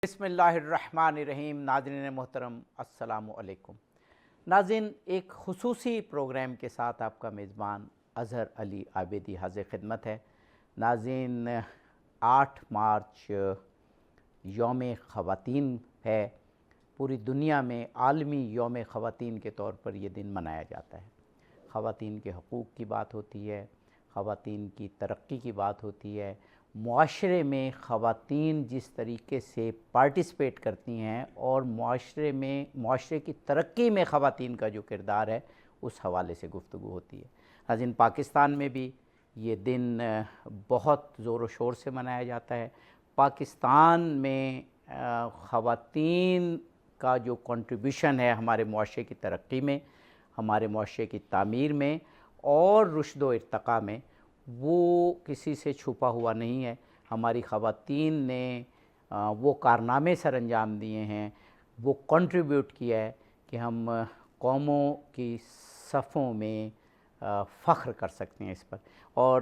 بسم اللہ الرحمن الرحیم۔ ناظرین محترم السلام علیکم۔ ناظرین، ایک خصوصی پروگرام کے ساتھ آپ کا میزبان اظہر علی عابدی حاضر خدمت ہے۔ ناظرین، 8 مارچ یوم خواتین ہے۔ پوری دنیا میں عالمی یوم خواتین کے طور پر یہ دن منایا جاتا ہے۔ خواتین کے حقوق کی بات ہوتی ہے، خواتین کی ترقی کی بات ہوتی ہے، معاشرے میں خواتین جس طریقے سے پارٹیسپیٹ کرتی ہیں اور معاشرے کی ترقی میں خواتین کا جو کردار ہے اس حوالے سے گفتگو ہوتی ہے۔ ناظرین، پاکستان میں بھی یہ دن بہت زور و شور سے منایا جاتا ہے۔ پاکستان میں خواتین کا جو کنٹریبیوشن ہے ہمارے معاشرے کی ترقی میں، ہمارے معاشرے کی تعمیر میں اور رشد و ارتقاء میں، وہ کسی سے چھپا ہوا نہیں ہے۔ ہماری خواتین نے وہ کارنامے سر انجام دیے ہیں، وہ کنٹریبیوٹ کیا ہے کہ ہم قوموں کی صفوں میں فخر کر سکتے ہیں اس پر۔ اور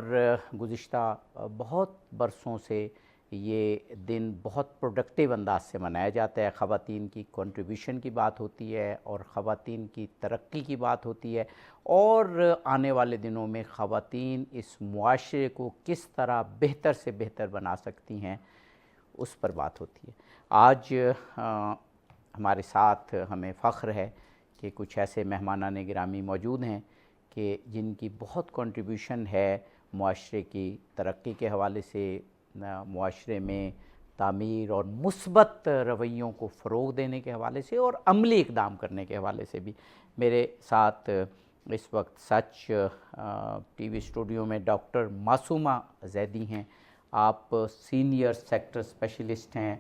گزشتہ بہت برسوں سے یہ دن بہت پروڈکٹیو انداز سے منایا جاتا ہے۔ خواتین کی کنٹریبیوشن کی بات ہوتی ہے اور خواتین کی ترقی کی بات ہوتی ہے، اور آنے والے دنوں میں خواتین اس معاشرے کو کس طرح بہتر سے بہتر بنا سکتی ہیں اس پر بات ہوتی ہے۔ آج ہمارے ساتھ ہمیں فخر ہے کہ کچھ ایسے مہمانان گرامی موجود ہیں کہ جن کی بہت کنٹریبیوشن ہے معاشرے کی ترقی کے حوالے سے، معاشرے میں تعمیر اور مثبت رویوں کو فروغ دینے کے حوالے سے اور عملی اقدام کرنے کے حوالے سے بھی۔ میرے ساتھ اس وقت سچ ٹی وی اسٹوڈیو میں ڈاکٹر معصومہ زیدی ہیں۔ آپ سینئر سیکٹر اسپیشلسٹ ہیں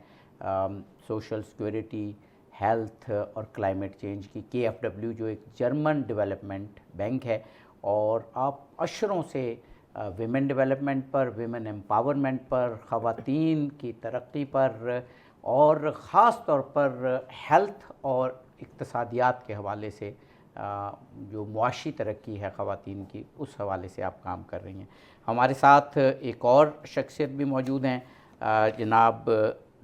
سوشل سیکورٹی، ہیلتھ اور کلائمیٹ چینج کی KFW، جو ایک جرمن ڈیولپمنٹ بینک ہے، اور آپ اشروں سے ویمن ڈیولپمنٹ پر، ویمن امپاورمنٹ پر، خواتین کی ترقی پر اور خاص طور پر ہیلتھ اور اقتصادیات کے حوالے سے جو معاشی ترقی ہے خواتین کی، اس حوالے سے آپ کام کر رہی ہیں۔ ہمارے ساتھ ایک اور شخصیت بھی موجود ہیں، جناب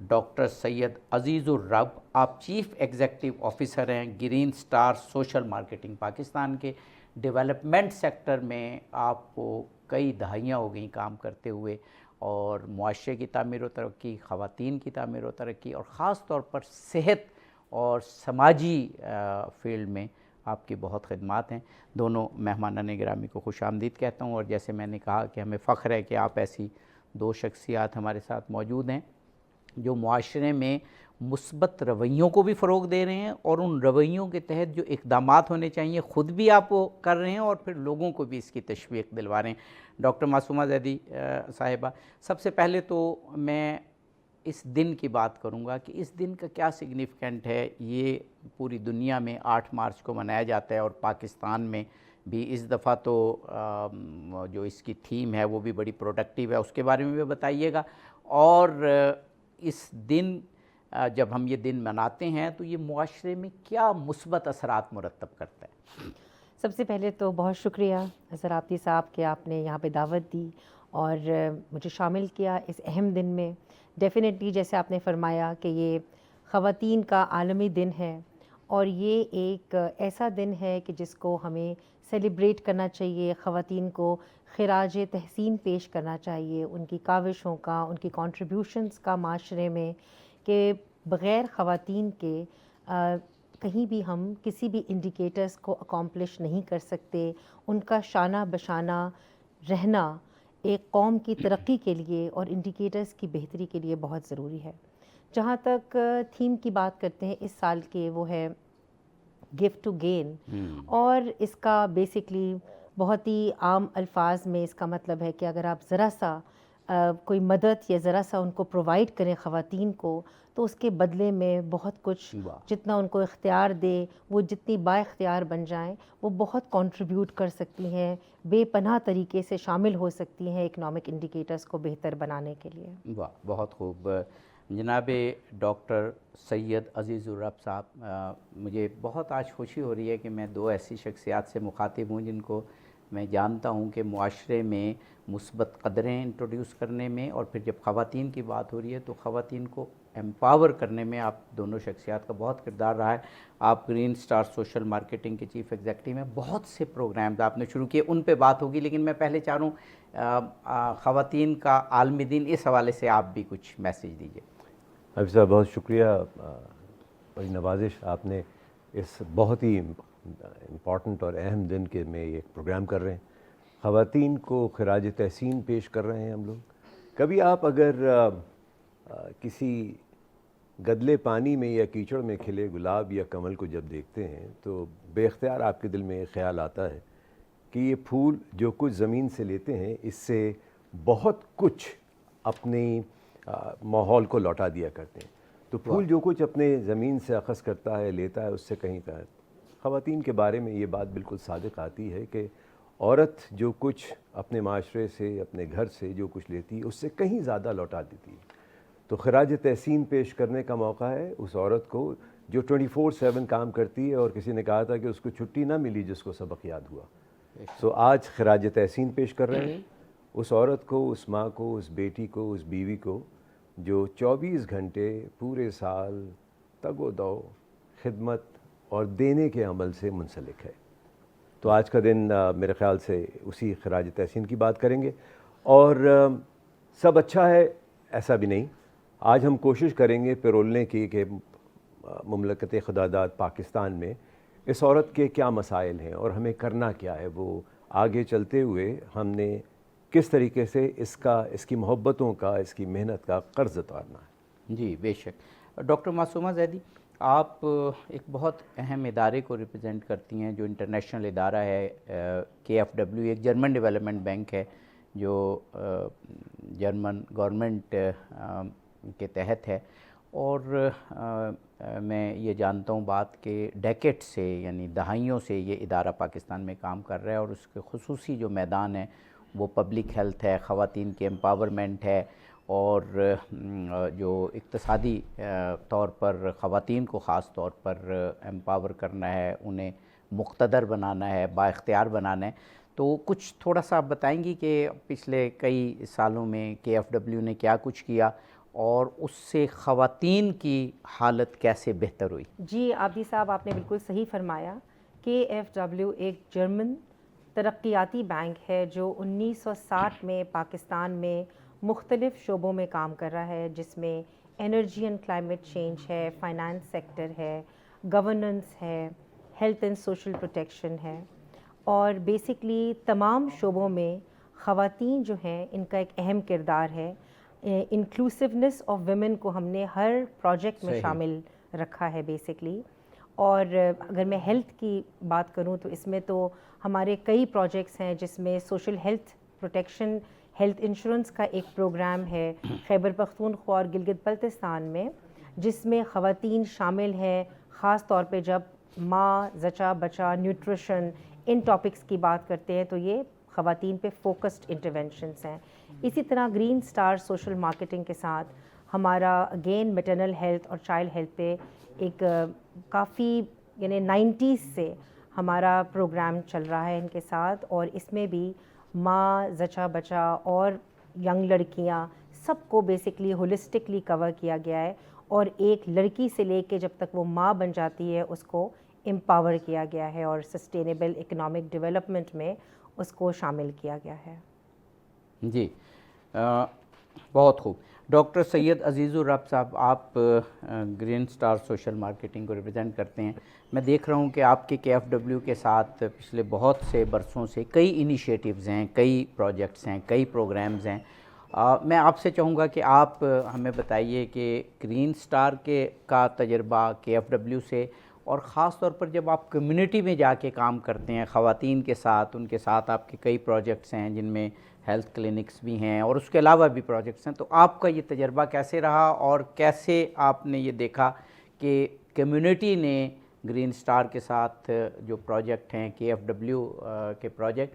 ڈاکٹر سید عزیز الرب۔ آپ چیف ایگزیکٹو آفیسر ہیں green star social marketing Pakistan کے۔ ڈیولپمنٹ سیکٹر میں آپ کو کئی دہائیاں ہو گئیں کام کرتے ہوئے، اور معاشرے کی تعمیر و ترقی، خواتین کی تعمیر و ترقی اور خاص طور پر صحت اور سماجی فیلڈ میں آپ کی بہت خدمات ہیں۔ دونوں مہمانان گرامی کو خوش آمدید کہتا ہوں، اور جیسے میں نے کہا کہ ہمیں فخر ہے کہ آپ ایسی دو شخصیات ہمارے ساتھ موجود ہیں جو معاشرے میں مثبت رویوں کو بھی فروغ دے رہے ہیں، اور ان رویوں کے تحت جو اقدامات ہونے چاہیے خود بھی آپ وہ کر رہے ہیں اور پھر لوگوں کو بھی اس کی تشویق دلوا رہے ہیں۔ ڈاکٹر معصومہ زیدی صاحبہ، سب سے پہلے تو میں اس دن کی بات کروں گا کہ اس دن کا کیا سگنیفیکنٹ ہے۔ یہ پوری دنیا میں 8 مارچ کو منایا جاتا ہے، اور پاکستان میں بھی اس دفعہ تو جو اس کی تھیم ہے وہ بھی بڑی پروڈکٹیو ہے، اس کے بارے میں بھی بتائیے گا۔ اور اس دن جب ہم یہ دن مناتے ہیں تو یہ معاشرے میں کیا مثبت اثرات مرتب کرتا ہے؟ سب سے پہلے تو بہت شکریہ اظہر عابدی صاحب کہ آپ نے یہاں پہ دعوت دی اور مجھے شامل کیا اس اہم دن میں۔ ڈیفینیٹلی جیسے آپ نے فرمایا کہ یہ خواتین کا عالمی دن ہے، اور یہ ایک ایسا دن ہے کہ جس کو ہمیں سیلیبریٹ کرنا چاہیے، خواتین کو خراج تحسین پیش کرنا چاہیے، ان کی کاوشوں کا، ان کی کنٹریبیوشنز کا معاشرے میں، کہ بغیر خواتین کے کہیں بھی ہم کسی بھی انڈیکیٹرز کو اکامپلش نہیں کر سکتے۔ ان کا شانہ بشانہ رہنا ایک قوم کی ترقی کے لیے اور انڈیکیٹرز کی بہتری کے لیے بہت ضروری ہے۔ جہاں تک تھیم کی بات کرتے ہیں اس سال کے، وہ ہے گفٹ ٹو گین، اور اس کا بیسکلی بہت ہی عام الفاظ میں اس کا مطلب ہے کہ اگر آپ ذرا سا کوئی مدد یا ذرا سا ان کو پرووائڈ کریں خواتین کو، تو اس کے بدلے میں بہت کچھ، جتنا ان کو اختیار دے، وہ جتنی با اختیار بن جائیں، وہ بہت کنٹریبیوٹ کر سکتی ہیں، بے پناہ طریقے سے شامل ہو سکتی ہیں اکنامک انڈیکیٹرز کو بہتر بنانے کے لیے۔ واہ، بہت خوب۔ جناب ڈاکٹر سید عزیز الرب صاحب، مجھے بہت آج خوشی ہو رہی ہے کہ میں دو ایسی شخصیات سے مخاطب ہوں جن کو میں جانتا ہوں کہ معاشرے میں مثبت قدریں انٹروڈیوس کرنے میں، اور پھر جب خواتین کی بات ہو رہی ہے تو خواتین کو ایمپاور کرنے میں آپ دونوں شخصیات کا بہت کردار رہا ہے. آپ گرین سٹار سوشل مارکیٹنگ کے چیف ایگزیکٹو ہیں. بہت سے پروگرامز آپ نے شروع کیے, ان پہ بات ہوگی, لیکن میں پہلے چاہ رہا ہوں خواتین کا عالمی دن, اس حوالے سے آپ بھی کچھ میسیج دیجیے. حفیظ صاحب بہت شکریہ, بڑی نوازش آپ نے اس بہت ہی امپورٹنٹ اور اہم دن کے میں یہ پروگرام کر رہے ہیں. خواتین کو خراج تحسین پیش کر رہے ہیں ہم لوگ. کبھی آپ اگر کسی گدلے پانی میں یا کیچڑ میں کھلے گلاب یا کمل کو جب دیکھتے ہیں تو بے اختیار آپ کے دل میں ایک خیال آتا ہے کہ یہ پھول جو کچھ زمین سے لیتے ہیں اس سے بہت کچھ اپنی ماحول کو لوٹا دیا کرتے ہیں. تو پھول جو کچھ اپنے زمین سے اخذ کرتا ہے, لیتا ہے, اس سے کہیں کا. خواتین کے بارے میں یہ بات بالکل صادق آتی ہے کہ عورت جو کچھ اپنے معاشرے سے, اپنے گھر سے جو کچھ لیتی ہے اس سے کہیں زیادہ لوٹا دیتی ہے. تو خراج تحسین پیش کرنے کا موقع ہے اس عورت کو جو 24/7 کام کرتی ہے, اور کسی نے کہا تھا کہ اس کو چھٹی نہ ملی جس کو سبق یاد ہوا. سو آج خراج تحسین پیش کر رہے ہیں اس عورت کو, اس ماں کو, اس بیٹی کو, اس بیوی کو جو 24 گھنٹے پورے سال تگ و دو, خدمت اور دینے کے عمل سے منسلک ہے. تو آج کا دن میرے خیال سے اسی خراج تحسین کی بات کریں گے. اور سب اچھا ہے ایسا بھی نہیں. آج ہم کوشش کریں گے پرولنے کی کہ مملکت خداداد پاکستان میں اس عورت کے کیا مسائل ہیں اور ہمیں کرنا کیا ہے. وہ آگے چلتے ہوئے ہم نے کس طریقے سے اس کی محبتوں کا, اس کی محنت کا قرض اتارنا ہے. جی بے شک. ڈاکٹر معصومہ زیدی, آپ ایک بہت اہم ادارے کو ریپرزینٹ کرتی ہیں جو انٹرنیشنل ادارہ ہے KFW, ایک جرمن ڈیولپمنٹ بینک ہے جو جرمن گورنمنٹ کے تحت ہے. اور میں یہ جانتا ہوں بات کہ ڈیکیڈ سے, یعنی دہائیوں سے یہ ادارہ پاکستان میں کام کر رہا ہے, اور اس کے خصوصی جو میدان ہے وہ پبلک ہیلتھ ہے, خواتین کے امپاورمنٹ ہے, اور جو اقتصادی طور پر خواتین کو خاص طور پر امپاور کرنا ہے, انہیں مقتدر بنانا ہے, با اختیار بنانا ہے. تو کچھ تھوڑا سا آپ بتائیں گی کہ پچھلے کئی سالوں میں KFW نے کیا کچھ کیا اور اس سے خواتین کی حالت کیسے بہتر ہوئی؟ جی عابدی صاحب, آپ نے بالکل صحیح فرمایا. KFW ایک جرمن ترقیاتی بینک ہے جو 1960 میں پاکستان میں مختلف شعبوں میں کام کر رہا ہے, جس میں انرجی اینڈ کلائمیٹ چینج ہے, فائنانس سیکٹر ہے, گورننس ہے, ہیلتھ اینڈ سوشل پروٹیکشن ہے. اور بیسکلی تمام شعبوں میں خواتین جو ہیں ان کا ایک اہم کردار ہے. انکلوسیونیس آف ویمن کو ہم نے ہر پروجیکٹ میں شامل رکھا ہے بیسکلی. اور اگر میں ہیلتھ کی بات کروں تو اس میں تو ہمارے کئی پروجیکٹس ہیں جس میں social health protection, health insurance کا ایک پروگرام ہے خیبر پختونخوا اور گلگت بلتستان میں, جس میں خواتین شامل ہیں. خاص طور پہ جب ماں, زچہ, بچہ, نیوٹریشن, ان ٹاپکس کی بات کرتے ہیں تو یہ خواتین پہ فوکسڈ انٹرونشنس ہیں. اسی طرح گرین سٹار سوشل مارکیٹنگ کے ساتھ ہمارا اگین میٹرنل ہیلتھ اور چائلڈ ہیلتھ پہ ایک کافی یعنی 90s سے ہمارا پروگرام چل رہا ہے ان کے ساتھ. اور اس میں بھی ماں, زچہ, بچہ اور ینگ لڑکیاں سب کو بیسکلی ہولسٹکلی کور کیا گیا ہے. اور ایک لڑکی سے لے کے جب تک وہ ماں بن جاتی ہے اس کو امپاور کیا گیا ہے, اور سسٹینیبل اکنامک ڈیولپمنٹ میں اس کو شامل کیا گیا ہے. جی بہت خوب. ڈاکٹر سید عزیز الرب صاحب, آپ گرین سٹار سوشل مارکیٹنگ کو ریپرزینٹ کرتے ہیں. میں دیکھ رہا ہوں کہ آپ کے KFW کے ساتھ پچھلے بہت سے برسوں سے کئی انیشیٹیوز ہیں, کئی پروجیکٹس ہیں, کئی پروگرامز ہیں. میں آپ سے چاہوں گا کہ آپ ہمیں بتائیے کہ گرین سٹار کا تجربہ KFW سے, اور خاص طور پر جب آپ کمیونٹی میں جا کے کام کرتے ہیں خواتین کے ساتھ, ان کے ساتھ آپ کے کئی پروجیکٹس ہیں جن میں ہیلتھ کلینکس بھی ہیں اور اس کے علاوہ بھی پروجیکٹس ہیں, تو آپ کا یہ تجربہ کیسے رہا اور کیسے آپ نے یہ دیکھا کہ کمیونٹی نے گرین سٹار کے ساتھ جو پروجیکٹ ہیں KFW کے پروجیکٹ,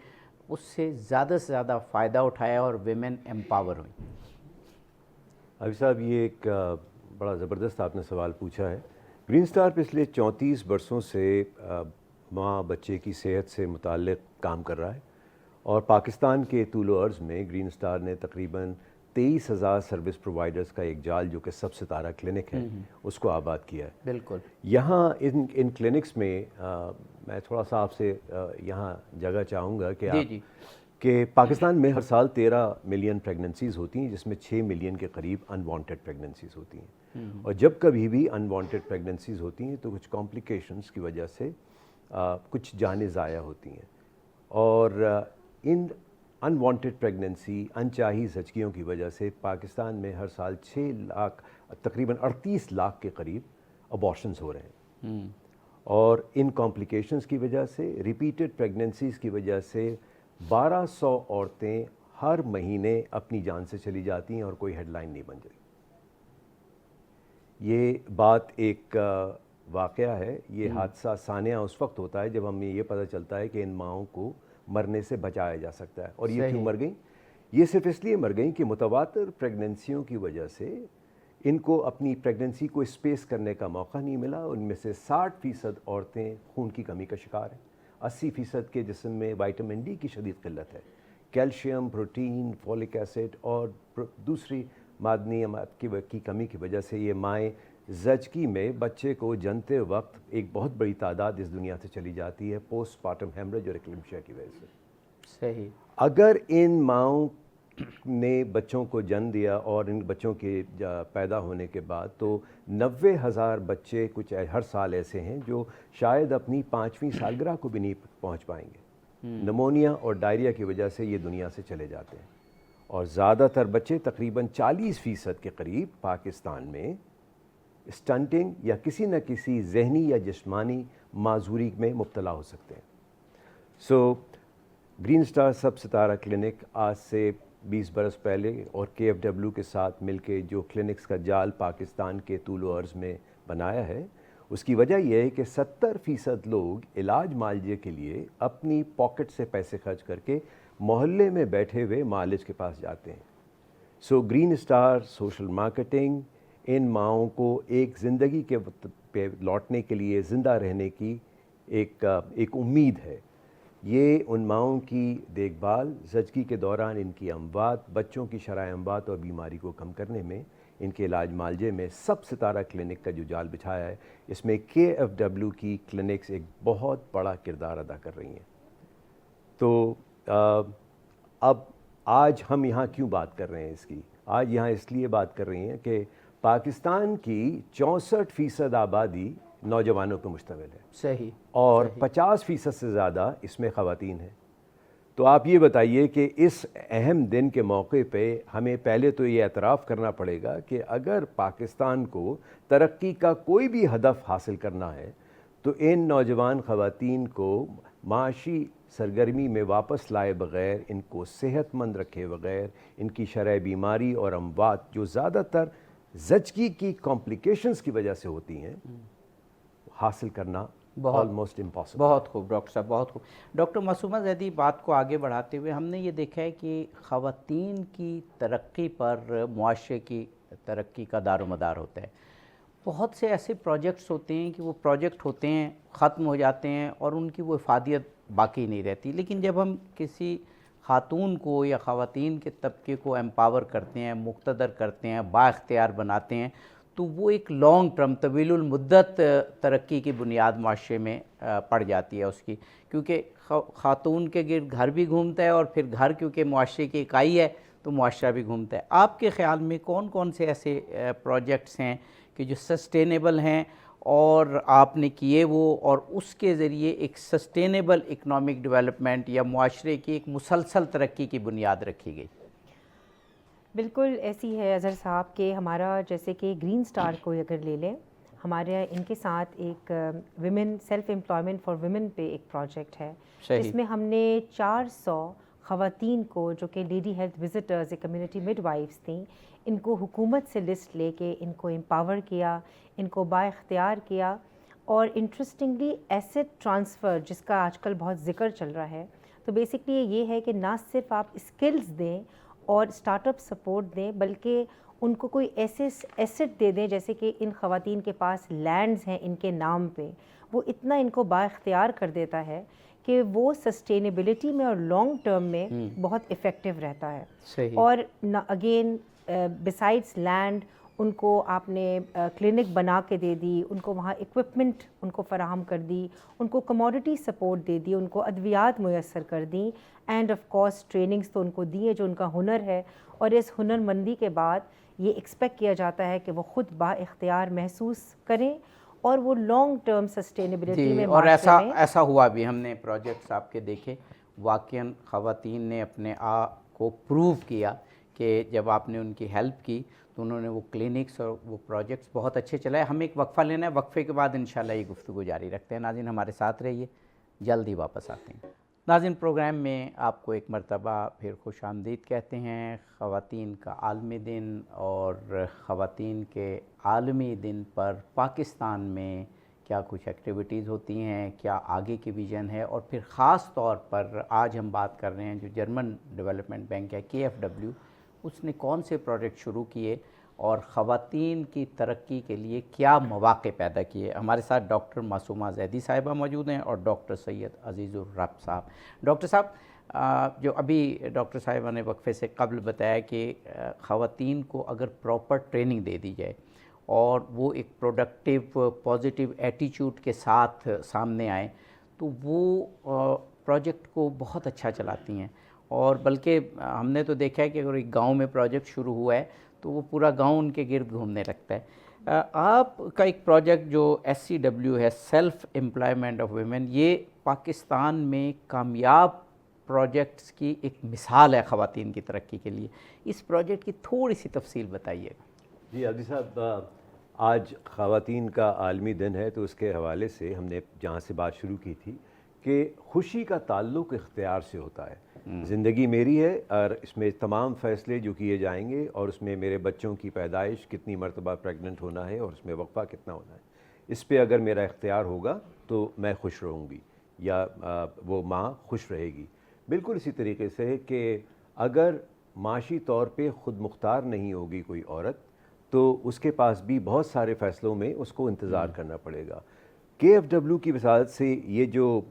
اس سے زیادہ فائدہ اٹھایا اور ویمن امپاور ہوئیں؟ ابھی صاحب یہ ایک بڑا زبردست آپ نے سوال پوچھا ہے. گرین سٹار پچھلے 34 برسوں سے ماں بچے کی صحت سے متعلق کام کر رہا ہے, اور پاکستان کے طول و عرض میں گرین سٹار نے تقریباً 23,000 سروس پرووائڈرز کا ایک جال جو کہ سب ستارہ کلینک ہے اس کو آباد کیا ہے. بالکل. یہاں ان کلینکس میں میں تھوڑا سا آپ سے یہاں جگہ چاہوں گا کہ پاکستان میں ہر سال 13 ملین پریگننسیز ہوتی ہیں، جس میں 6 ملین کے قریب انوانٹیڈ پریگننسیز ہوتی ہیں. اور جب کبھی بھی انوانٹیڈ پریگننسیز ہوتی ہیں تو کچھ کمپلیکیشنز کی وجہ سے کچھ جانیں ضائع ہوتی ہیں. اور ان انوانٹیڈ پریگننسی، انچاہی زچگیوں کی وجہ سے پاکستان میں ہر سال 6 لاکھ تقریباً 38 لاکھ کے قریب ابارشنز ہو رہے ہیں. اور ان کمپلیکیشنز کی وجہ سے، ریپیٹڈ پریگننسیز کی وجہ سے 1200 عورتیں ہر مہینے اپنی جان سے چلی جاتی ہیں اور کوئی ہیڈ لائن نہیں بن جاتی. یہ بات ایک واقعہ ہے. یہ حادثہ سانحہ اس وقت ہوتا ہے جب ہمیں یہ پتہ چلتا ہے کہ ان ماؤں کو مرنے سے بچایا جا سکتا ہے. اور یہ کیوں مر گئیں؟ یہ صرف اس لیے مر گئیں کہ متواتر پریگننسیوں کی وجہ سے ان کو اپنی پریگننسی کو اسپیس کرنے کا موقع نہیں ملا. ان میں سے 60% عورتیں خون کی کمی کا شکار ہیں. 80% کے جسم میں وائٹامن ڈی کی شدید قلت ہے. کیلشیم، پروٹین، فولک ایسڈ اور دوسری معدنیات کی کمی کی وجہ سے یہ مائیں زچگی میں بچے کو جنتے وقت ایک بہت بڑی تعداد اس دنیا سے چلی جاتی ہے پوسٹ پارٹم ہیمریج اور اکلیمشیا کی وجہ سے. صحیح. اگر ان ماؤں نے بچوں کو جنم دیا اور ان بچوں کے پیدا ہونے کے بعد تو 90,000 بچے کچھ ہر سال ایسے ہیں جو شاید اپنی 5ویں سالگرہ کو بھی نہیں پہنچ پائیں گے. نمونیا اور ڈائریا کی وجہ سے یہ دنیا سے چلے جاتے ہیں. اور زیادہ تر بچے تقریباً 40% کے قریب پاکستان میں اسٹنٹنگ یا کسی نہ کسی ذہنی یا جسمانی معذوری میں مبتلا ہو سکتے ہیں. سو گرین سٹار سب ستارہ کلینک آج سے 20 برس پہلے اور KFW کے ساتھ مل کے جو کلینکس کا جال پاکستان کے طول و عرض میں بنایا ہے، اس کی وجہ یہ ہے کہ 70% لوگ علاج معالجے کے لیے اپنی پاکٹ سے پیسے خرچ کر کے محلے میں بیٹھے ہوئے معالج کے پاس جاتے ہیں. سو گرین سٹار سوشل مارکیٹنگ ان ماؤں کو ایک زندگی کے پہ لوٹنے کے لیے، زندہ رہنے کی ایک امید ہے. یہ ان ماؤں کی دیکھ بھال، زچگی کے دوران ان کی اموات، بچوں کی شرح اموات اور بیماری کو کم کرنے میں، ان کے علاج معالجے میں سب ستارہ کلینک کا جو جال بچھایا ہے، اس میں KFW کی کلینکس ایک بہت بڑا کردار ادا کر رہی ہیں. تو اب آج ہم یہاں کیوں بات کر رہے ہیں اس کی؟ آج یہاں اس لیے بات کر رہی ہیں کہ پاکستان کی 64% آبادی نوجوانوں پہ مشتمل ہے. صحیح. اور 50% سے زیادہ اس میں خواتین ہیں. تو آپ یہ بتائیے کہ اس اہم دن کے موقع پہ ہمیں پہلے تو یہ اعتراف کرنا پڑے گا کہ اگر پاکستان کو ترقی کا کوئی بھی ہدف حاصل کرنا ہے تو ان نوجوان خواتین کو معاشی سرگرمی میں واپس لائے بغیر، ان کو صحت مند رکھے بغیر، ان کی شرح بیماری اور اموات جو زیادہ تر زچگی کی کمپلیکیشنز کی وجہ سے ہوتی ہیں، حاصل کرنا آلموسٹ امپاسبل. بہت خوب ڈاکٹر صاحب، بہت خوب. ڈاکٹر معصومہ زیدی، بات کو آگے بڑھاتے ہوئے ہم نے یہ دیکھا ہے کہ خواتین کی ترقی پر معاشرے کی ترقی کا دار و مدار ہوتا ہے. بہت سے ایسے پروجیکٹس ہوتے ہیں کہ وہ پروجیکٹ ہوتے ہیں، ختم ہو جاتے ہیں اور ان کی وہ افادیت باقی نہیں رہتی. لیکن جب ہم کسی خاتون کو یا خواتین کے طبقے کو ایمپاور کرتے ہیں، مقتدر کرتے ہیں، با اختیار بناتے ہیں، تو وہ ایک لانگ ٹرم، طویل المدت ترقی کی بنیاد معاشرے میں پڑ جاتی ہے اس کی. کیونکہ خاتون کے گرد گھر بھی گھومتا ہے اور پھر گھر کیونکہ معاشرے کی اکائی ہے تو معاشرہ بھی گھومتا ہے. آپ کے خیال میں کون کون سے ایسے پروجیکٹس ہیں کہ جو سسٹینیبل ہیں اور آپ نے کیے وہ، اور اس کے ذریعے ایک سسٹینیبل اکنامک ڈیولپمنٹ یا معاشرے کی ایک مسلسل ترقی کی بنیاد رکھی گئی؟ بالکل ایسی ہے اظہر صاحب کہ ہمارا جیسے کہ گرین سٹار کو اگر لے لیں، ہمارے ان کے ساتھ ایک women self employment for women پہ ایک پروجیکٹ ہے جس میں ہم نے 400 خواتین کو جو کہ lady health visitors, community mid wives تھیں، ان کو حکومت سے لسٹ لے کے ان کو امپاور کیا، ان کو با اختیار کیا. اور انٹرسٹنگلی ایسٹ ٹرانسفر جس کا آج کل بہت ذکر چل رہا ہے، تو بیسکلی یہ ہے کہ نہ صرف آپ اسکلز دیں اور اسٹارٹ اپ سپورٹ دیں، بلکہ ان کو کوئی ایسے ایسٹ دے دیں جیسے کہ ان خواتین کے پاس لینڈز ہیں ان کے نام پہ، وہ اتنا ان کو با اختیار کر دیتا ہے کہ وہ سسٹینیبلٹی میں اور لانگ ٹرم میں بہت افیکٹو رہتا ہے. صحیح. اور اگین بسائڈس لینڈ ان کو آپ نے کلینک بنا کے دے دی, ان کو وہاں اکوپمنٹ ان کو فراہم کر دی, ان کو کموڈٹی سپورٹ دے دی, ان کو ادویات میسر کر دیں, اینڈ آف کورس ٹریننگز تو ان کو دی ہے جو ان کا ہنر ہے. اور اس ہنر مندی کے بعد یہ ایکسپیکٹ کیا جاتا ہے کہ وہ خود با اختیار محسوس کریں اور وہ لانگ ٹرم سسٹینیبلٹی میں اور ایسا ہوا بھی. ہم نے پروجیکٹس آپ کے دیکھے, واقعاً خواتین نے اپنے آپ کو پروو کیا کہ جب آپ نے ان کی ہیلپ کی تو انہوں نے وہ کلینکس اور وہ پروجیکٹس بہت اچھے چلائے. ہمیں ایک وقفہ لینا ہے, وقفے کے بعد انشاءاللہ یہ گفتگو جاری رکھتے ہیں. ناظرین ہمارے ساتھ رہیے, جلد ہی واپس آتے ہیں. ناظرین پروگرام میں آپ کو ایک مرتبہ پھر خوش آمدید کہتے ہیں. خواتین کا عالمی دن اور خواتین کے عالمی دن پر پاکستان میں کیا کچھ ایکٹیویٹیز ہوتی ہیں, کیا آگے کی ویژن ہے, اور پھر خاص طور پر آج ہم بات کر رہے ہیں جو جرمن ڈیولپمنٹ بینک ہے KfW, اس نے کون سے پروجیکٹ شروع کیے اور خواتین کی ترقی کے لیے کیا مواقع پیدا کیے. ہمارے ساتھ ڈاکٹر معصومہ زیدی صاحبہ موجود ہیں اور ڈاکٹر سید عزیز الرب صاحب. ڈاکٹر صاحب, جو ابھی ڈاکٹر صاحبہ نے وقفے سے قبل بتایا کہ خواتین کو اگر پراپر ٹریننگ دے دی جائے اور وہ ایک پروڈکٹیو پازیٹیو ایٹیچیوڈ کے ساتھ سامنے آئیں تو وہ پروجیکٹ کو بہت اچھا چلاتی ہیں. اور بلکہ ہم نے تو دیکھا ہے کہ اگر ایک گاؤں میں پروجیکٹ شروع ہوا ہے تو وہ پورا گاؤں ان کے گرد گھومنے لگتا ہے. آپ کا ایک پروجیکٹ جو SCW ہے, سیلف امپلائمنٹ آف ویمن, یہ پاکستان میں کامیاب پروجیکٹس کی ایک مثال ہے خواتین کی ترقی کے لیے. اس پروجیکٹ کی تھوڑی سی تفصیل بتائیے گا. جی عبدی صاحب, آج خواتین کا عالمی دن ہے تو اس کے حوالے سے ہم نے جہاں سے بات شروع کی تھی کہ خوشی کا تعلق اختیار سے ہوتا ہے. زندگی میری ہے اور اس میں تمام فیصلے جو کیے جائیں گے, اور اس میں میرے بچوں کی پیدائش, کتنی مرتبہ پریگننٹ ہونا ہے اور اس میں وقفہ کتنا ہونا ہے, اس پہ اگر میرا اختیار ہوگا تو میں خوش رہوں گی یا وہ ماں خوش رہے گی. بالکل اسی طریقے سے کہ اگر معاشی طور پہ خود مختار نہیں ہوگی کوئی عورت تو اس کے پاس بھی بہت سارے فیصلوں میں اس کو انتظار کرنا پڑے گا. KfW کی وسالت سے یہ جو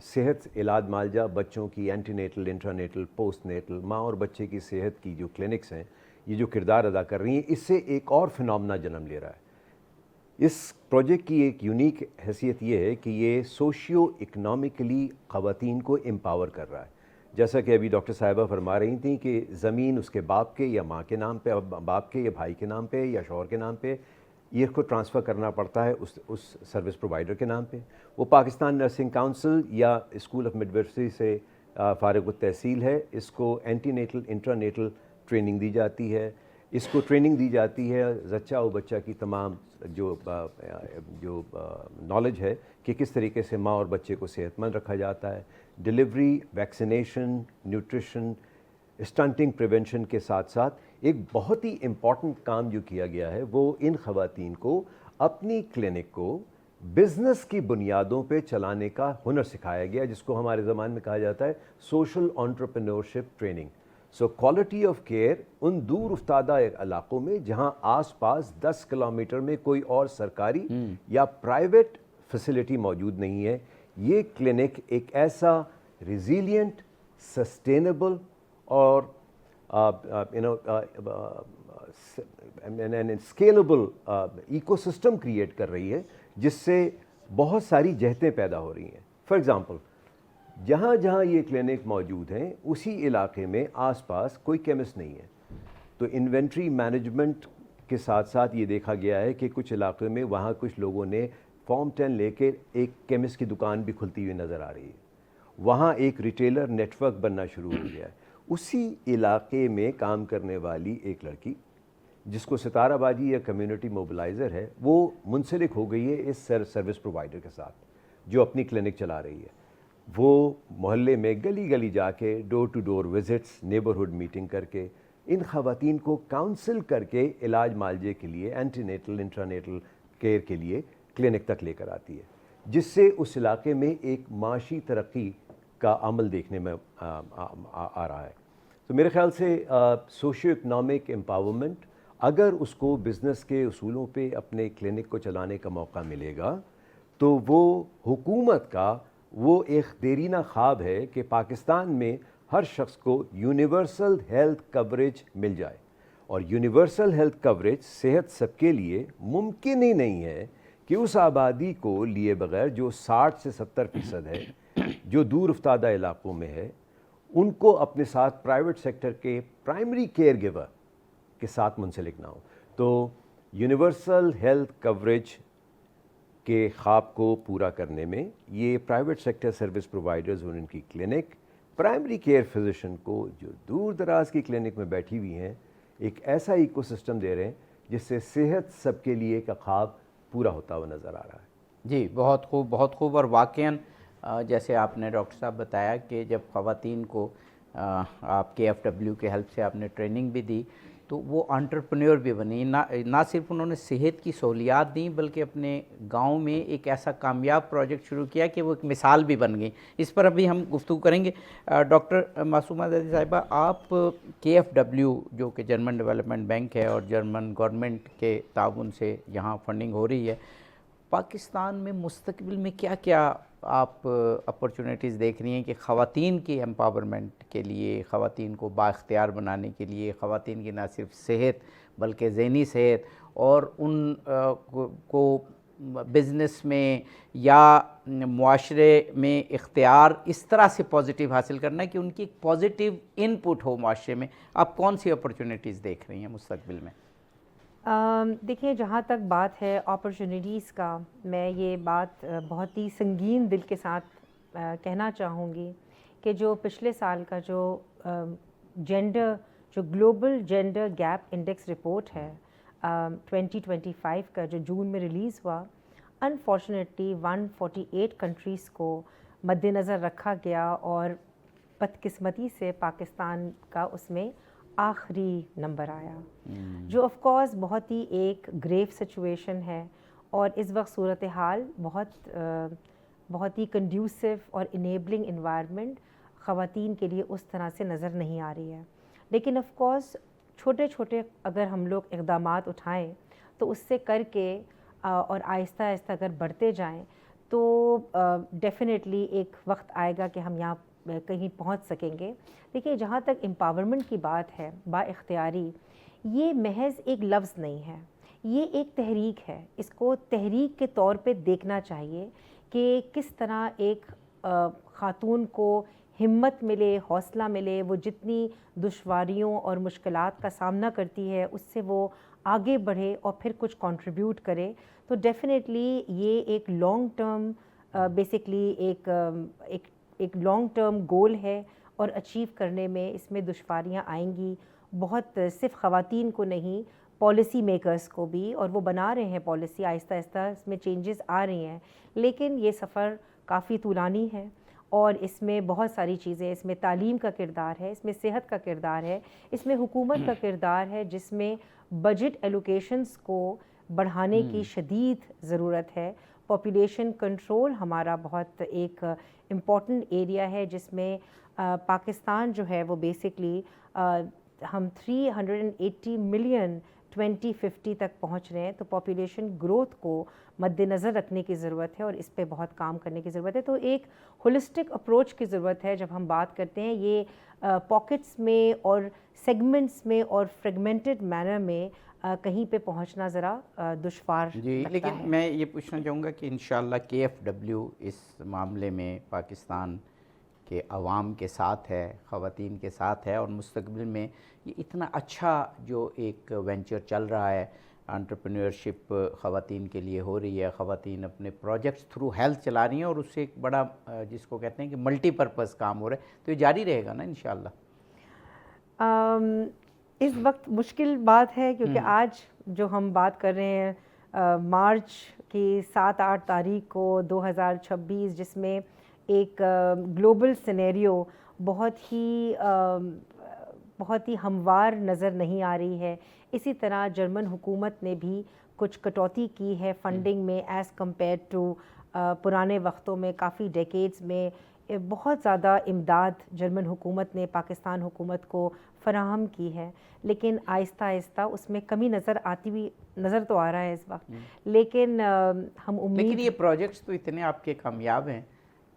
صحت علاج معالجہ, بچوں کی اینٹی نیٹل, انٹرانیٹل, پوسٹ نیٹل, ماں اور بچے کی صحت کی جو کلینکس ہیں, یہ جو کردار ادا کر رہی ہیں, اس سے ایک اور فنامنا جنم لے رہا ہے. اس پروجیکٹ کی ایک یونیک حیثیت یہ ہے کہ یہ سوشیو اکنامکلی خواتین کو امپاور کر رہا ہے. جیسا کہ ابھی ڈاکٹر صاحبہ فرما رہی تھیں کہ زمین اس کے باپ کے یا ماں کے نام پہ, باپ کے یا بھائی کے نام پہ یا شوہر کے نام پہ, یہ کو ٹرانسفر کرنا پڑتا ہے اس سروس پرووائڈر کے نام پہ. وہ پاکستان نرسنگ کونسل یا اسکول آف مڈوائفری سے فارغ التحصیل ہے. اس کو اینٹی نیٹل, انٹرانیٹل ٹریننگ دی جاتی ہے. اس کو ٹریننگ دی جاتی ہے زچہ و بچہ کی تمام جو نالج ہے کہ کس طریقے سے ماں اور بچے کو صحت مند رکھا جاتا ہے. ڈلیوری, ویکسینیشن, نیوٹریشن, اسٹنٹنگ پریونشن کے ساتھ ساتھ ایک بہت ہی امپورٹنٹ کام جو کیا گیا ہے وہ ان خواتین کو اپنی کلینک کو بزنس کی بنیادوں پہ چلانے کا ہنر سکھایا گیا, جس کو ہمارے زبان میں کہا جاتا ہے social entrepreneurship training. So quality of care in دور افتادہ علاقوں میں جہاں آس پاس 10 کلومیٹر میں کوئی اور سرکاری یا پرائیویٹ فیسلٹی موجود نہیں ہے, یہ کلینک ایک ایسا ریزیلینٹ, سسٹینیبل اور اسکیلیبل ایکو سسٹم کریٹ کر رہی ہے جس سے بہت ساری جہتیں پیدا ہو رہی ہیں. فار ایگزامپل, جہاں جہاں یہ کلینک موجود ہیں اسی علاقے میں آس پاس کوئی کیمسٹ نہیں ہے, تو انوینٹری مینجمنٹ کے ساتھ ساتھ یہ دیکھا گیا ہے کہ کچھ علاقے میں وہاں کچھ لوگوں نے فارم 10 لے کے ایک کیمسٹ کی دکان بھی کھلتی ہوئی نظر آ رہی ہے. وہاں ایک ریٹیلر نیٹ ورک بننا شروع ہو گیا ہے. اسی علاقے میں کام کرنے والی ایک لڑکی جس کو ستارہ بازی یا کمیونٹی موبلائزر ہے, وہ منسلک ہو گئی ہے اس سروس پرووائڈر کے ساتھ جو اپنی کلینک چلا رہی ہے. وہ محلے میں گلی گلی جا کے door to door visits, neighbourhood meeting کر کے ان خواتین کو کاؤنسل کر کے علاج معالجے کے لیے, اینٹی نیٹل, انٹرانیٹل کیئر کے لیے کلینک تک لے کر آتی ہے, جس سے اس علاقے میں ایک معاشی ترقی کا عمل دیکھنے میں آ رہا ہے. تو میرے خیال سے سوشیو اکنامک امپاورمنٹ اگر اس کو بزنس کے اصولوں پہ اپنے کلینک کو چلانے کا موقع ملے گا تو وہ حکومت کا وہ ایک دیرینہ خواب ہے کہ پاکستان میں ہر شخص کو یونیورسل ہیلتھ کوریج مل جائے، اور یونیورسل ہیلتھ کوریج صحت سب کے لیے ممکن ہی نہیں ہے کہ اس آبادی کو لیے بغیر جو 60 سے 70% ہے، جو دور افتادہ علاقوں میں ہے، ان کو اپنے ساتھ پرائیویٹ سیکٹر کے پرائمری کیئر گیور کے ساتھ منسلک نہ ہو۔ تو یونیورسل ہیلتھ کوریج کے خواب کو پورا کرنے میں یہ پرائیویٹ سیکٹر سروس پرووائڈرز اور ان کی کلینک پرائمری کیئر فزیشین کو جو دور دراز کی کلینک میں بیٹھی ہوئی ہیں ایک ایسا ایکو سسٹم دے رہے ہیں جس سے صحت سب کے لیے کا خواب پورا ہوتا ہوا نظر آ رہا ہے۔ جی بہت خوب، بہت خوب۔ اور واقعاً جیسے آپ نے ڈاکٹر صاحب بتایا کہ جب خواتین کو آپ کے KFW کے ہیلپ سے آپ نے ٹریننگ بھی دی تو وہ انٹرپرینور بھی بنی، نہ صرف انہوں نے صحت کی سہولیات دیں بلکہ اپنے گاؤں میں ایک ایسا کامیاب پروجیکٹ شروع کیا کہ وہ ایک مثال بھی بن گئی۔ اس پر ابھی ہم گفتگو کریں گے۔ ڈاکٹر معصومہ زیدی صاحبہ، آپ KFW جو کہ جرمن ڈیولپمنٹ بینک ہے اور جرمن گورنمنٹ کے تعاون سے یہاں فنڈنگ ہو رہی ہے، پاکستان میں مستقبل میں کیا کیا آپ اپرچونیٹیز دیکھ رہی ہیں کہ خواتین کی امپاورمنٹ کے لیے، خواتین کو بااختیار بنانے کے لیے، خواتین کی نہ صرف صحت بلکہ ذہنی صحت اور ان کو بزنس میں یا معاشرے میں اختیار اس طرح سے پازیٹیو حاصل کرنا ہے کہ ان کی ایک پازیٹیو ان پٹ ہو معاشرے میں، آپ کون سی اپرچونیٹیز دیکھ رہی ہیں مستقبل میں؟ دیکھیں، جہاں تک بات ہے اپرچونیٹیز کا، میں یہ بات بہت ہی سنگین دل کے ساتھ کہنا چاہوں گی کہ جو پچھلے سال کا جو global gender gap index report ہے 2025 کا، جو جون میں ریلیز ہوا، انفارچونیٹلی 148 کنٹریز کو مد نظر رکھا گیا اور بدقسمتی سے پاکستان کا اس میں آخری نمبر آیا، جو آف کورس بہت ہی ایک گریو سچویشن ہے، اور اس وقت صورتحال بہت ہی کنڈیوسو اور انیبلنگ انوائرمنٹ خواتین کے لیے اس طرح سے نظر نہیں آ رہی ہے۔ لیکن آف کورس چھوٹے چھوٹے اگر ہم لوگ اقدامات اٹھائیں تو اس سے کر کے اور آہستہ آہستہ اگر بڑھتے جائیں تو ڈیفینیٹلی ایک وقت آئے گا کہ ہم یہاں کہیں پہنچ سکیں گے۔ دیکھیے، جہاں تک امپاورمنٹ کی بات ہے، با اختیاری، یہ محض ایک لفظ نہیں ہے، یہ ایک تحریک ہے۔ اس کو تحریک کے طور پہ دیکھنا چاہیے کہ کس طرح ایک خاتون کو ہمت ملے، حوصلہ ملے، وہ جتنی دشواریوں اور مشکلات کا سامنا کرتی ہے اس سے وہ آگے بڑھے اور پھر کچھ کنٹریبیوٹ کرے۔ تو ڈیفینیٹلی یہ ایک لانگ ٹرم بیسکلی ایک لانگ ٹرم گول ہے، اور اچیو کرنے میں اس میں دشواریاں آئیں گی، بہت صرف خواتین کو نہیں، پالیسی میکرز کو بھی، اور وہ بنا رہے ہیں پالیسی، آہستہ آہستہ اس میں چینجز آ رہی ہیں، لیکن یہ سفر کافی طولانی ہے اور اس میں بہت ساری چیزیں، اس میں تعلیم کا کردار ہے، اس میں صحت کا کردار ہے، اس میں حکومت کا کردار ہے، جس میں بجٹ ایلوکیشنز کو بڑھانے کی شدید ضرورت ہے۔ پاپولیشن کنٹرول ہمارا بہت ایک امپورٹنٹ ایریا ہے، جس میں پاکستان جو ہے وہ بیسکلی ہم 380 ملین 2050 تک پہنچ رہے ہیں، تو پاپولیشن گروتھ کو مد نظر رکھنے کی ضرورت ہے اور اس پہ بہت کام کرنے کی ضرورت ہے۔ تو ایک ہولسٹک اپروچ کی ضرورت ہے جب ہم بات کرتے ہیں، یہ پاکٹس میں اور سیگمنٹس میں اور فریگمنٹڈ مینر میں کہیں پہ پہنچنا ذرا دشوار جی، لگتا لیکن ہے۔ میں یہ پوچھنا چاہوں گا کہ انشاءاللہ KFW اس معاملے میں پاکستان کے عوام کے ساتھ ہے، خواتین کے ساتھ ہے، اور مستقبل میں یہ اتنا اچھا جو ایک وینچر چل رہا ہے، انٹرپرینورشپ خواتین کے لیے ہو رہی ہے، خواتین اپنے پروجیکٹس تھرو ہیلتھ چلا رہی ہیں اور اس سے ایک بڑا جس کو کہتے ہیں کہ ملٹی پرپز کام ہو رہا ہے، تو یہ جاری رہے گا نا انشاءاللہ؟ اس وقت مشکل بات ہے کیونکہ آج جو ہم بات کر رہے ہیں مارچ کی 7-8 تاریخ کو 2026، جس میں ایک گلوبل سینیریو بہت ہی ہموار نظر نہیں آ رہی ہے۔ اسی طرح جرمن حکومت نے بھی کچھ کٹوتی کی ہے فنڈنگ میں ایز کمپیئر ٹو پرانے وقتوں میں، کافی ڈیکیڈز میں بہت زیادہ امداد جرمن حکومت نے پاکستان حکومت کو فراہم کی ہے، لیکن آہستہ آہستہ اس میں کمی نظر تو آ رہا ہے اس وقت، لیکن ہم امید، لیکن یہ پروجیکٹس تو اتنے آپ کے کامیاب ہیں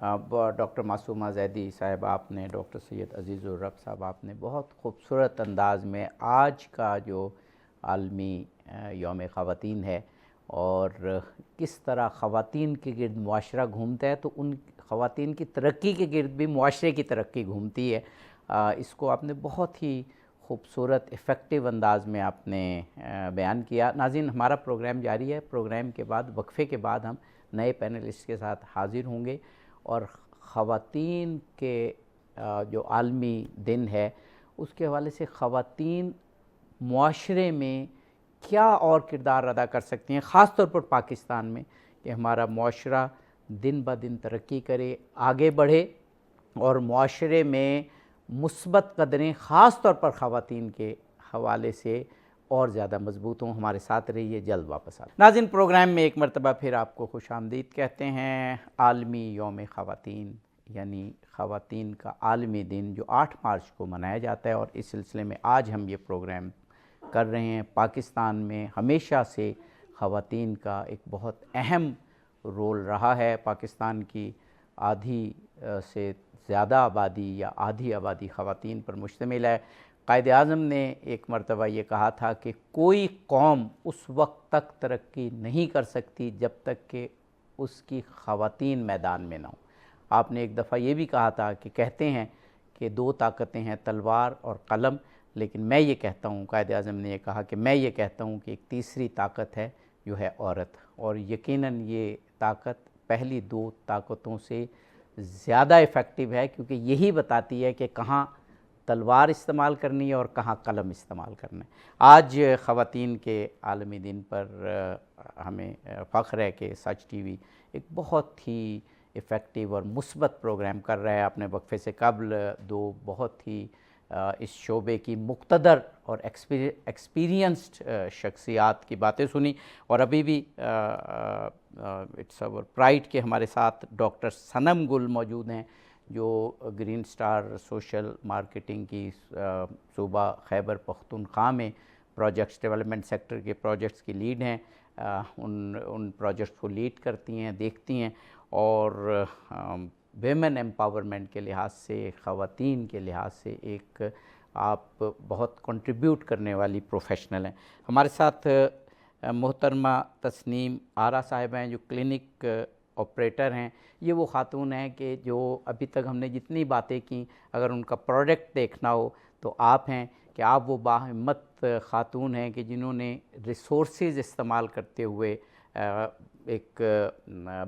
ڈاکٹر معصومہ زیدی صاحب آپ نے، ڈاکٹر سید عزیز الرب صاحب آپ نے بہت خوبصورت انداز میں آج کا جو عالمی یوم خواتین ہے اور کس طرح خواتین کے گرد معاشرہ گھومتا ہے، تو ان خواتین کی ترقی کے گرد بھی معاشرے کی ترقی گھومتی ہے، اس کو آپ نے بہت ہی خوبصورت افیکٹو انداز میں آپ نے بیان کیا۔ ناظرین، ہمارا پروگرام جاری ہے، پروگرام کے بعد وقفے کے بعد ہم نئے پینلسٹ کے ساتھ حاضر ہوں گے اور خواتین کے جو عالمی دن ہے اس کے حوالے سے خواتین معاشرے میں کیا اور کردار ادا کر سکتی ہیں، خاص طور پر پاکستان میں، کہ ہمارا معاشرہ دن بہ دن ترقی کرے، آگے بڑھے اور معاشرے میں مثبت قدریں خاص طور پر خواتین کے حوالے سے اور زیادہ مضبوط ہوں۔ ہمارے ساتھ رہیے، جلد واپس آتے ہیں۔ ناظرین، پروگرام میں ایک مرتبہ پھر آپ کو خوش آمدید کہتے ہیں۔ عالمی یوم خواتین یعنی خواتین کا عالمی دن جو 8 مارچ کو منایا جاتا ہے، اور اس سلسلے میں آج ہم یہ پروگرام کر رہے ہیں۔ پاکستان میں ہمیشہ سے خواتین کا ایک بہت اہم رول رہا ہے۔ پاکستان کی آدھی سے زیادہ آبادی یا آدھی آبادی خواتین پر مشتمل ہے۔ قائد اعظم نے ایک مرتبہ یہ کہا تھا کہ کوئی قوم اس وقت تک ترقی نہیں کر سکتی جب تک کہ اس کی خواتین میدان میں نہ ہوں۔ آپ نے ایک دفعہ یہ بھی کہا تھا کہ کہتے ہیں کہ 2 طاقتیں ہیں، تلوار اور قلم، لیکن میں یہ کہتا ہوں، قائد اعظم نے یہ کہا کہ میں یہ کہتا ہوں کہ ایک تیسری طاقت ہے جو ہے عورت، اور یقیناً یہ طاقت پہلی 2 طاقتوں سے زیادہ افیکٹو ہے، کیونکہ یہی بتاتی ہے کہ کہاں تلوار استعمال کرنی ہے اور کہاں قلم استعمال کرنا ہے۔ آج خواتین کے عالمی دن پر ہمیں فخر ہے کہ سچ ٹی وی ایک بہت ہی افیکٹو اور مثبت پروگرام کر رہا ہے۔ آپ نے وقفے سے قبل 2 بہت ہی اس شعبے کی مقتدر اور ایکسپیرینسڈ شخصیات کی باتیں سنی، اور ابھی بھی اٹس اور پرائڈ کہ ہمارے ساتھ ڈاکٹر صنم گل موجود ہیں جو گرین سٹار سوشل مارکیٹنگ کی صوبہ خیبر پختونخوا میں پروجیکٹس ڈیولپمنٹ سیکٹر کے پروجیکٹس کی لیڈ ہیں۔ ان پروجیکٹس کو لیڈ کرتی ہیں، دیکھتی ہیں، اور ویمن ایمپاورمنٹ کے لحاظ سے، خواتین کے لحاظ سے ایک آپ بہت کنٹریبیوٹ کرنے والی پروفیشنل ہیں۔ ہمارے ساتھ محترمہ تسنیم آرا صاحب ہیں جو کلینک آپریٹر ہیں۔ یہ وہ خاتون ہیں کہ جو ابھی تک ہم نے جتنی باتیں کیں، اگر ان کا پروڈکٹ دیکھنا ہو تو آپ ہیں کہ آپ وہ باہمت خاتون ہیں کہ جنہوں نے ریسورسز استعمال کرتے ہوئے ایک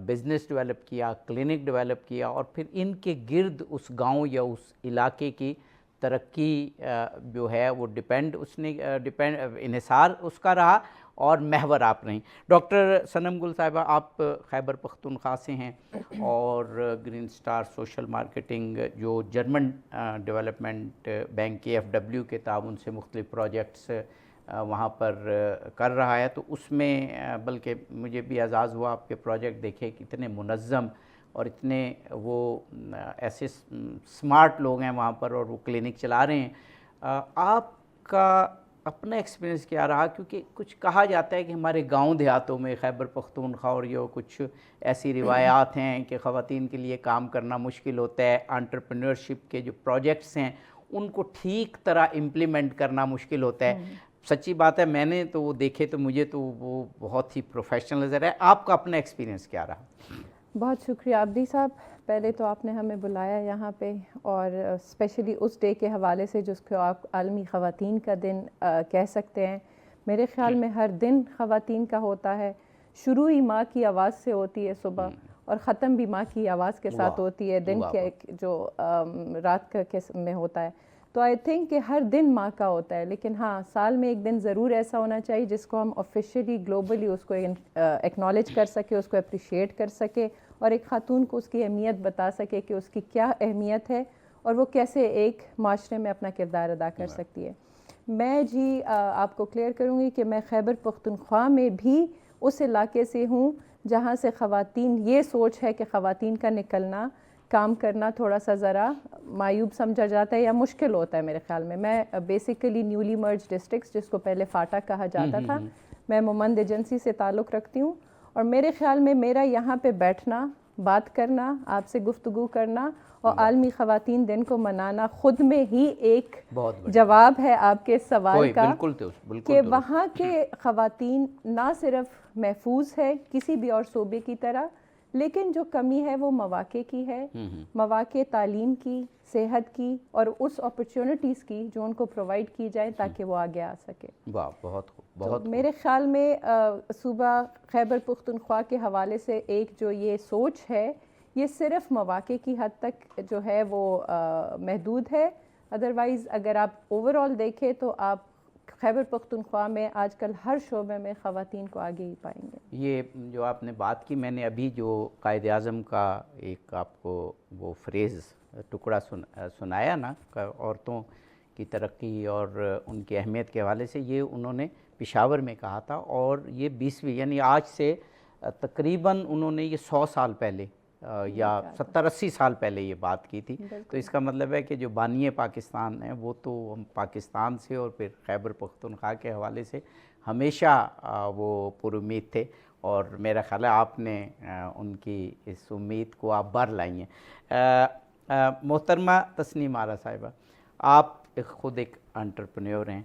بزنس ڈیولپ کیا، کلینک ڈیولپ کیا، اور پھر ان کے گرد اس گاؤں یا اس علاقے کی ترقی جو ہے وہ انحصار اس کا رہا اور محور آپ رہیں۔ ڈاکٹر صنم گل صاحبہ، آپ خیبر پختونخوا سے ہیں اور گرین سٹار سوشل مارکیٹنگ جو جرمن ڈیولپمنٹ بینک KfW کے تعاون سے مختلف پروجیکٹس وہاں پر کر رہا ہے، تو اس میں بلکہ مجھے بھی اعزاز ہوا آپ کے پروجیکٹ دیکھے کہ اتنے منظم اور اتنے وہ ایسے سمارٹ لوگ ہیں وہاں پر اور وہ کلینک چلا رہے ہیں۔ آپ کا اپنا ایکسپیرینس کیا رہا؟ کیونکہ کچھ کہا جاتا ہے کہ ہمارے گاؤں دیہاتوں میں خیبر پختونخوا اور یہ کچھ ایسی روایات ہیں کہ خواتین کے لیے کام کرنا مشکل ہوتا ہے، انٹرپرینورشپ کے جو پروجیکٹس ہیں ان کو ٹھیک طرح امپلیمنٹ کرنا مشکل ہوتا ہے۔ سچی بات ہے، میں نے تو وہ دیکھے تو مجھے تو وہ بہت ہی پروفیشنل نظر ہے۔ آپ کا اپنا ایکسپیرینس کیا رہا؟ بہت شکریہ عبدی صاحب، پہلے تو آپ نے ہمیں بلایا یہاں پہ، اور اسپیشلی اس ڈے کے حوالے سے جس کو آپ عالمی خواتین کا دن کہہ سکتے ہیں۔ میرے خیال میں ہر دن خواتین کا ہوتا ہے، شروع ہی ماں کی آواز سے ہوتی ہے صبح، اور ختم بھی ماں کی آواز کے ساتھ ہوتی ہے دن کے جو رات کے میں ہوتا ہے۔ تو آئی تھنک کہ ہر دن ماں کا ہوتا ہے، لیکن ہاں سال میں ایک دن ضرور ایسا ہونا چاہیے جس کو ہم آفیشیلی گلوبلی اس کو ایکنالج کر سکے، اس کو اپریشیٹ کر سکے، اور ایک خاتون کو اس کی اہمیت بتا سکے کہ اس کی کیا اہمیت ہے اور وہ کیسے ایک معاشرے میں اپنا کردار ادا کر سکتی ہے۔ میں جی آپ کو کلیئر کروں گی کہ میں خیبر پختونخوا میں بھی اس علاقے سے ہوں جہاں سے خواتین یہ سوچ ہے کہ خواتین کا نکلنا، کام کرنا تھوڑا سا ذرا معیوب سمجھا جاتا ہے یا مشکل ہوتا ہے میرے خیال میں۔ میں بیسیکلی نیولی مرج ڈسٹرکٹس جس کو پہلے فاٹا کہا جاتا تھا، میں مومند ایجنسی سے تعلق رکھتی ہوں، اور میرے خیال میں میرا یہاں پہ بیٹھنا بات کرنا، آپ سے گفتگو کرنا اور عالمی خواتین دن کو منانا خود میں ہی ایک جواب ہے آپ کے سوال کا کہ وہاں کے خواتین نہ صرف محفوظ ہے کسی بھی اور صوبے کی طرح، لیکن جو کمی ہے وہ مواقع کی ہے، مواقع تعلیم کی، صحت کی اور اس اپرچونٹیز کی جو ان کو پرووائڈ کی جائے تاکہ وہ آگے آ سکے۔ بہت خوب۔ میرے خیال میں صوبہ خیبر پختونخوا کے حوالے سے ایک جو یہ سوچ ہے یہ صرف مواقع کی حد تک جو ہے وہ محدود ہے، ادروائز اگر آپ اوور آل دیکھیں تو آپ خیبر پختونخوا میں آج کل ہر شعبے میں خواتین کو آگے ہی پائیں گے۔ یہ جو آپ نے بات کی، میں نے ابھی جو قائد اعظم کا ایک آپ کو وہ فریز ٹکڑا سنایا نا عورتوں کی ترقی اور ان کی اہمیت کے حوالے سے، یہ انہوں نے پشاور میں کہا تھا، اور یہ 20ویں یعنی آج سے تقریباً انہوں نے یہ 100 سال پہلے یا 70-80 سال پہلے یہ بات کی تھی۔ تو اس کا مطلب ہے کہ جو بانی پاکستان ہیں وہ تو ہم پاکستان سے اور پھر خیبر پختونخوا کے حوالے سے ہمیشہ وہ پر امید تھے، اور میرا خیال ہے آپ نے ان کی اس امید کو آپ بر لائی ہیں۔ محترمہ تسنیم آرا صاحبہ، آپ خود ایک انٹرپرینور ہیں،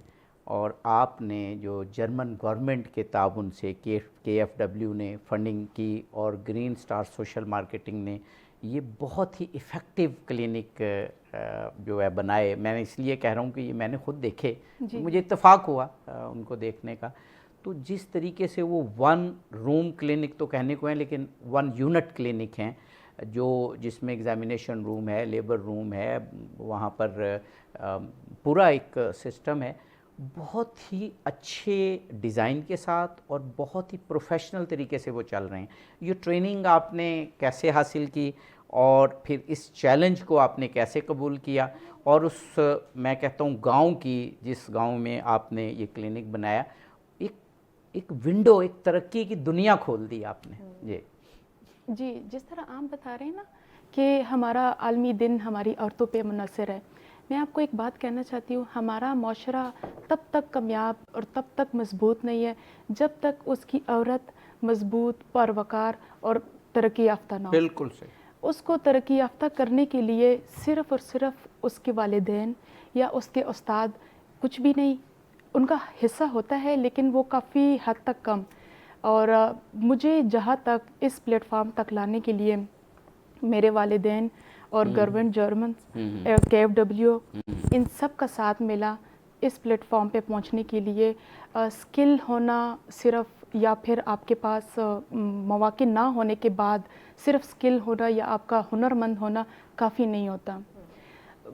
اور آپ نے جو جرمن گورنمنٹ کے تعاون سے کے ایف ڈبلیو نے فنڈنگ کی اور گرین سٹار سوشل مارکیٹنگ نے یہ بہت ہی ایفیکٹیو کلینک جو ہے بنائے۔ میں نے اس لیے کہہ رہا ہوں کہ یہ میں نے خود دیکھے، مجھے اتفاق ہوا ان کو دیکھنے کا۔ تو جس طریقے سے وہ 1 روم کلینک تو کہنے کو ہیں لیکن 1 یونٹ کلینک ہیں، جس میں ایگزامینیشن روم ہے، لیبر روم ہے، وہاں پر پورا ایک سسٹم ہے، بہت ہی اچھے ڈیزائن کے ساتھ اور بہت ہی پروفیشنل طریقے سے وہ چل رہے ہیں۔ یہ ٹریننگ آپ نے کیسے حاصل کی، اور پھر اس چیلنج کو آپ نے کیسے قبول کیا، اور اس میں کہتا ہوں گاؤں کی، جس گاؤں میں آپ نے یہ کلینک بنایا، ایک ونڈو، ایک ترقی کی دنیا کھول دی آپ نے۔ جی، جس طرح آپ بتا رہے ہیں نا کہ ہمارا عالمی دن ہماری عورتوں پہ منحصر ہے، میں آپ کو ایک بات کہنا چاہتی ہوں، ہمارا معاشرہ تب تک کامیاب اور تب تک مضبوط نہیں ہے جب تک اس کی عورت مضبوط، پروقار اور ترقی یافتہ نہ ہو۔ بالکل صحیح۔ اس کو ترقی یافتہ کرنے کے لیے صرف اور صرف اس کے والدین یا اس کے استاد کچھ بھی نہیں، ان کا حصہ ہوتا ہے لیکن وہ کافی حد تک کم۔ اور مجھے جہاں تک اس پلیٹ فارم تک لانے کے لیے میرے والدین اور گورنمنٹ جرمن کے ایف ڈبلیو ان سب کا ساتھ ملا اس پلیٹ فارم پہ پہنچنے کے لیے۔ اسکل ہونا صرف، یا پھر آپ کے پاس مواقع نہ ہونے کے بعد صرف اسکل ہونا یا آپ کا ہنرمند ہونا کافی نہیں ہوتا۔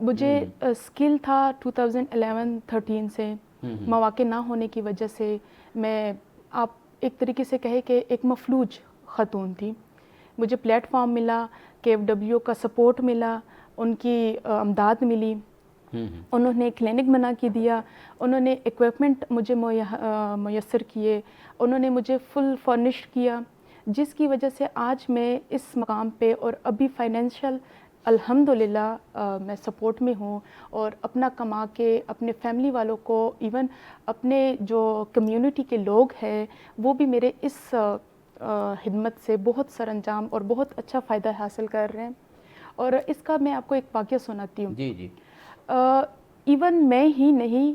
مجھے اسکل تھا 2011-13 سے، مواقع نہ ہونے کی وجہ سے میں، آپ ایک طریقے سے کہے کہ ایک مفلوج خاتون تھی۔ مجھے پلیٹ فارم ملا، کے ایف ڈبلیو کا سپورٹ ملا، ان کی امداد ملی، انہوں نے کلینک بنا کے دیا، انہوں نے ایکوپمنٹ مجھے میسر کیے، انہوں نے مجھے فل فرنش کیا، جس کی وجہ سے آج میں اس مقام پہ، اور ابھی فائنینشیل الحمدللہ میں سپورٹ میں ہوں، اور اپنا کما کے اپنے فیملی والوں کو، ایون اپنے جو کمیونٹی کے لوگ ہیں وہ بھی میرے اس خدمت سے بہت سر انجام اور بہت اچھا فائدہ حاصل کر رہے ہیں۔ اور اس کا میں آپ کو ایک واقعہ سناتی ہوں۔ جی جی۔ ایون میں ہی نہیں،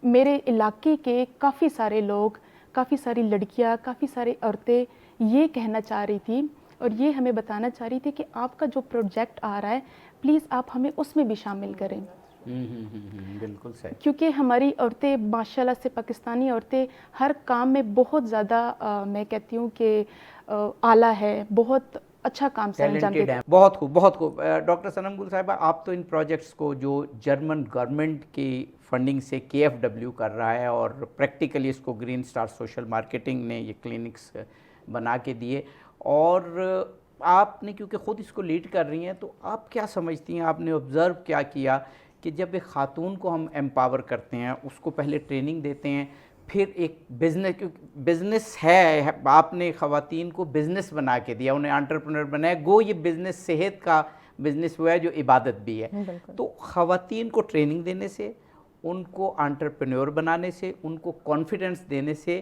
میرے علاقے کے کافی سارے لوگ، کافی ساری لڑکیاں، کافی ساری عورتیں یہ کہنا چاہ رہی تھی اور یہ ہمیں بتانا چاہ رہی تھی کہ آپ کا جو پروجیکٹ آ رہا ہے پلیز آپ ہمیں اس میں بھی شامل کریں۔ بالکل صحیح۔ کیونکہ ہماری عورتیں ماشاءاللہ سے، پاکستانی عورتیں ہر کام میں بہت زیادہ میں کہتی ہوں کہ اعلیٰ ہے، بہت اچھا کام سر انجام دیتے ہیں۔ بہت خوب، بہت خوب۔ ڈاکٹر صنم گل صاحبہ، آپ تو ان پروجیکٹس کو جو جرمن گورنمنٹ کی فنڈنگ سے کے ایف ڈبلیو کر رہا ہے، اور پریکٹیکلی اس کو گرین سٹار سوشل مارکیٹنگ نے یہ کلینکس بنا کے دیے، اور آپ نے کیونکہ خود اس کو لیڈ کر رہی ہیں، تو آپ کیا سمجھتی ہیں، آپ نے آبزرو کیا کیا کہ جب ایک خاتون کو ہم ایمپاور کرتے ہیں، اس کو پہلے ٹریننگ دیتے ہیں، پھر ایک بزنس ہے، آپ نے خواتین کو بزنس بنا کے دیا، انہیں انٹرپرینر بنایا، گو یہ بزنس صحت کا بزنس ہوا ہے جو عبادت بھی ہے۔ تو خواتین کو ٹریننگ دینے سے، ان کو انٹرپرینور بنانے سے، ان کو کانفیڈنس دینے سے